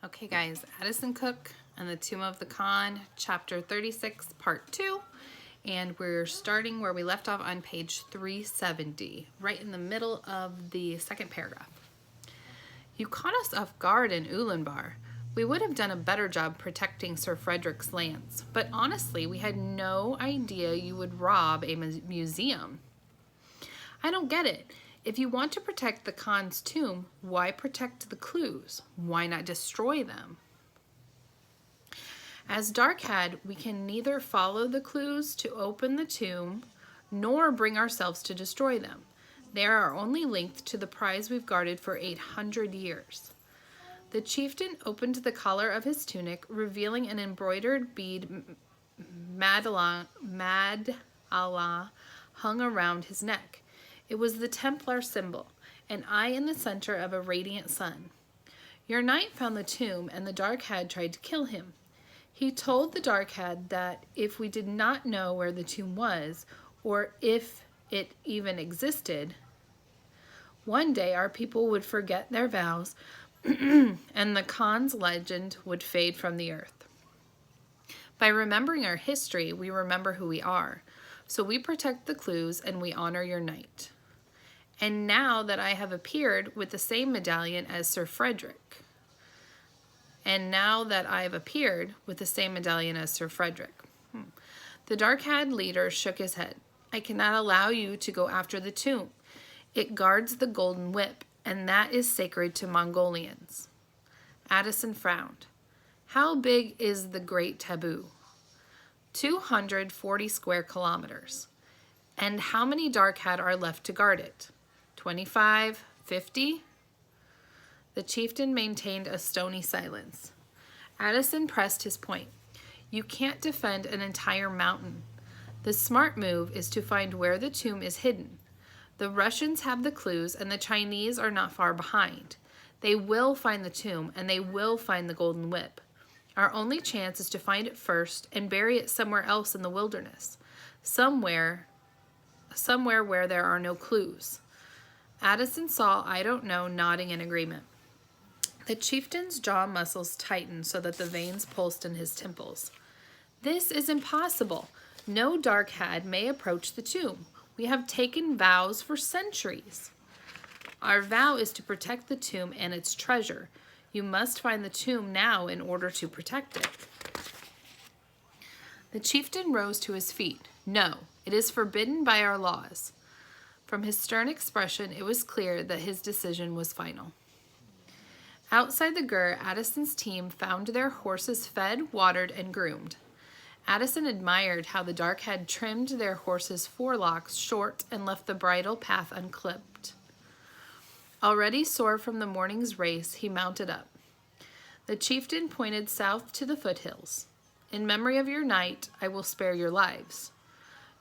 Okay guys, Addison Cooke and the Tomb of the Khan, Chapter 36, Part 2. And we're starting where we left off on page 370, right in the middle of the second paragraph. You caught us off guard in Ulaanbaatar. We would have done a better job protecting Sir Frederick's lands, but honestly, we had no idea you would rob a museum. I don't get it. If you want to protect the Khan's tomb, why protect the clues? Why not destroy them? As Darkhad, we can neither follow the clues to open the tomb, nor bring ourselves to destroy them. They are only linked to the prize we've guarded for 800 years. The chieftain opened the collar of his tunic, revealing an embroidered bead madala hung around his neck. It was the Templar symbol, an eye in the center of a radiant sun. Your knight found the tomb, and the Darkhad tried to kill him. He told the Darkhad that if we did not know where the tomb was, or if it even existed, one day our people would forget their vows, and the Khan's legend would fade from the earth. By remembering our history, we remember who we are. So we protect the clues, and we honor your knight. And now that I have appeared with the same medallion as Sir Frederick. The Darkhad leader shook his head. I cannot allow you to go after the tomb. It guards the golden whip, and that is sacred to Mongolians. Addison frowned. How big is the great taboo? 240 square kilometers. And how many Darkhad are left to guard it? 25, 50? The chieftain maintained a stony silence. Addison pressed his point. You can't defend an entire mountain. The smart move is to find where the tomb is hidden. The Russians have the clues, and the Chinese are not far behind. They will find the tomb, and they will find the golden whip. Our only chance is to find it first and bury it somewhere else in the wilderness. Somewhere where there are no clues. Addison saw I don't know nodding in agreement. The chieftain's jaw muscles tightened so that the veins pulsed in his temples. This is impossible. No Darkhad may approach the tomb. We have taken vows for centuries. Our vow is to protect the tomb and its treasure. You must find the tomb now in order to protect it. The chieftain rose to his feet. No, it is forbidden by our laws. From his stern expression, it was clear that his decision was final. Outside the gur, Addison's team found their horses fed, watered, and groomed. Addison admired how the Darkhad trimmed their horses' forelocks short and left the bridle path unclipped. Already sore from the morning's race, he mounted up. The chieftain pointed south to the foothills. In memory of your knight, I will spare your lives.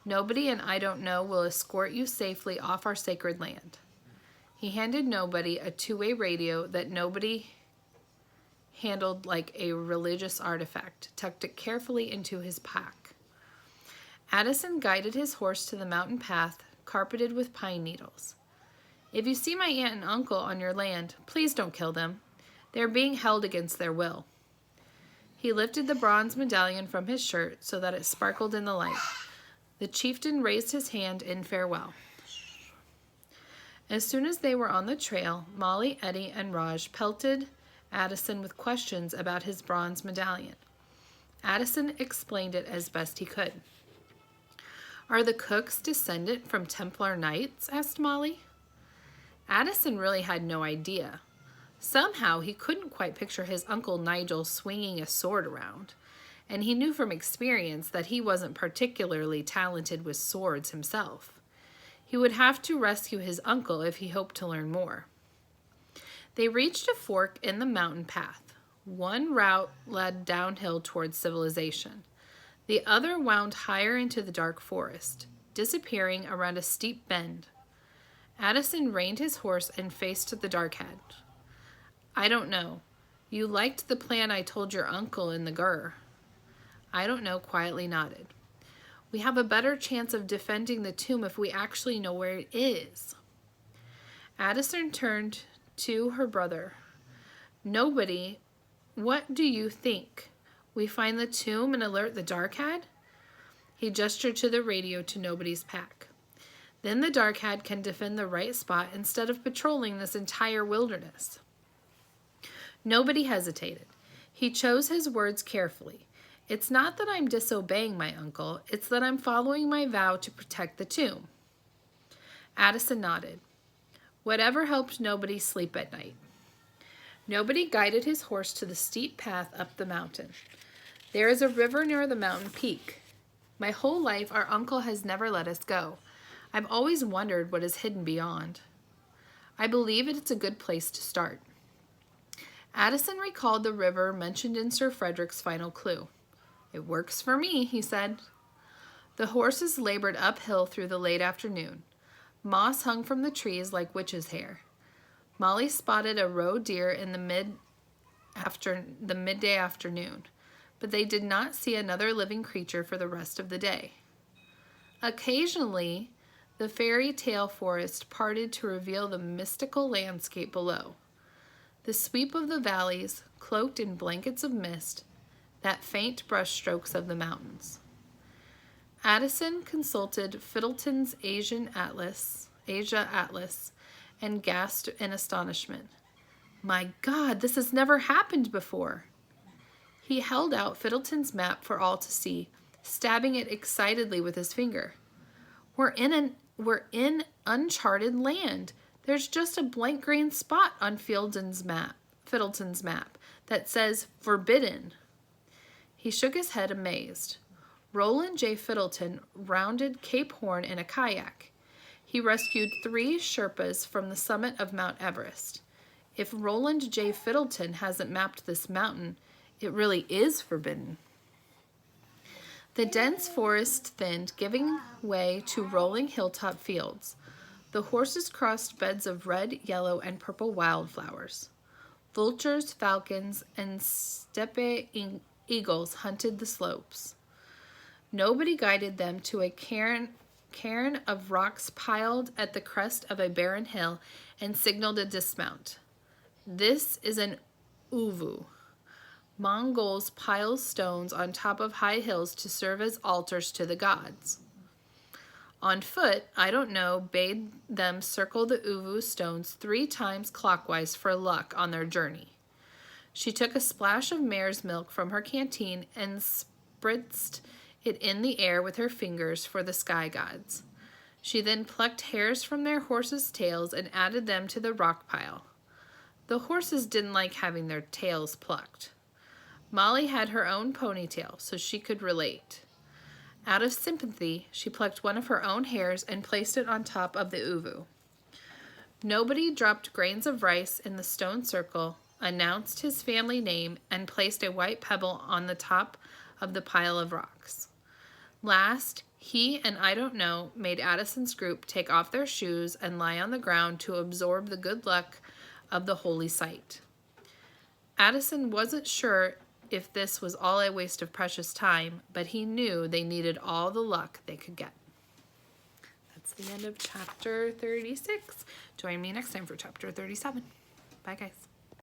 Nobody and I don't know will escort you safely off our sacred land. He handed Nobody a two-way radio that Nobody handled like a religious artifact, tucked it carefully into his pack. Addison guided his horse to the mountain path, carpeted with pine needles. If you see my aunt and uncle on your land, please don't kill them. They are being held against their will. He lifted the bronze medallion from his shirt so that it sparkled in the light. The chieftain raised his hand in farewell. As soon as they were on the trail, Molly, Eddie, and Raj pelted Addison with questions about his bronze medallion. Addison explained it as best he could. Are the Cookes descendant from Templar knights? Asked Molly. Addison really had no idea. Somehow he couldn't quite picture his Uncle Nigel swinging a sword around, and he knew from experience that he wasn't particularly talented with swords himself. He would have to rescue his uncle if he hoped to learn more. They reached a fork in the mountain path. One route led downhill towards civilization. The other wound higher into the dark forest, disappearing around a steep bend. Addison reined his horse and faced the Darkhad. I don't know. You liked the plan I told your uncle in the gur. I don't know quietly nodded. We have a better chance of defending the tomb if we actually know where it is. Addison turned to her brother. Nobody What do you think? We find the tomb and alert the Darkhad? He gestured to the radio to Nobody's pack. Then the Darkhad can defend the right spot instead of patrolling this entire wilderness. Nobody hesitated. He chose his words carefully. It's not that I'm disobeying my uncle, it's that I'm following my vow to protect the tomb. Addison nodded. Whatever helped Nobody sleep at night. Nobody guided his horse to the steep path up the mountain. There is a river near the mountain peak. My whole life, our uncle has never let us go. I've always wondered what is hidden beyond. I believe it's a good place to start. Addison recalled the river mentioned in Sir Frederick's final clue. It works for me, he said. The horses labored uphill through the late afternoon. Moss hung from the trees like witch's hair. Molly spotted a roe deer in the midday afternoon, but they did not see another living creature for the rest of the day. Occasionally, the fairy tale forest parted to reveal the mystical landscape below. The sweep of the valleys, cloaked in blankets of mist, that faint brushstrokes of the mountains. Addison consulted Fiddleton's Asia Atlas, and gasped in astonishment. My God, this has never happened before. He held out Fiddleton's map for all to see, stabbing it excitedly with his finger. We're in uncharted land. There's just a blank green spot on Fiddleton's map that says forbidden. He shook his head amazed. Roland J. Fiddleton rounded Cape Horn in a kayak. He rescued 3 Sherpas from the summit of Mount Everest. If Roland J. Fiddleton hasn't mapped this mountain, it really is forbidden. The dense forest thinned, giving way to rolling hilltop fields. The horses crossed beds of red, yellow, and purple wildflowers. Vultures, falcons, and steppe eagles hunted the slopes. Nobody guided them to a cairn of rocks piled at the crest of a barren hill and signaled a dismount. This is an uvu. Mongols pile stones on top of high hills to serve as altars to the gods. On foot, I don't know, bade them circle the uvu stones 3 times clockwise for luck on their journey. She took a splash of mare's milk from her canteen and spritzed it in the air with her fingers for the sky gods. She then plucked hairs from their horses' tails and added them to the rock pile. The horses didn't like having their tails plucked. Molly had her own ponytail, so she could relate. Out of sympathy, she plucked one of her own hairs and placed it on top of the uvu. Nobody dropped grains of rice in the stone circle, announced his family name, and placed a white pebble on the top of the pile of rocks. Last, he and I don't know made Addison's group take off their shoes and lie on the ground to absorb the good luck of the holy site. Addison wasn't sure if this was all a waste of precious time, but he knew they needed all the luck they could get. That's the end of chapter 36. Join me next time for chapter 37. Bye, guys.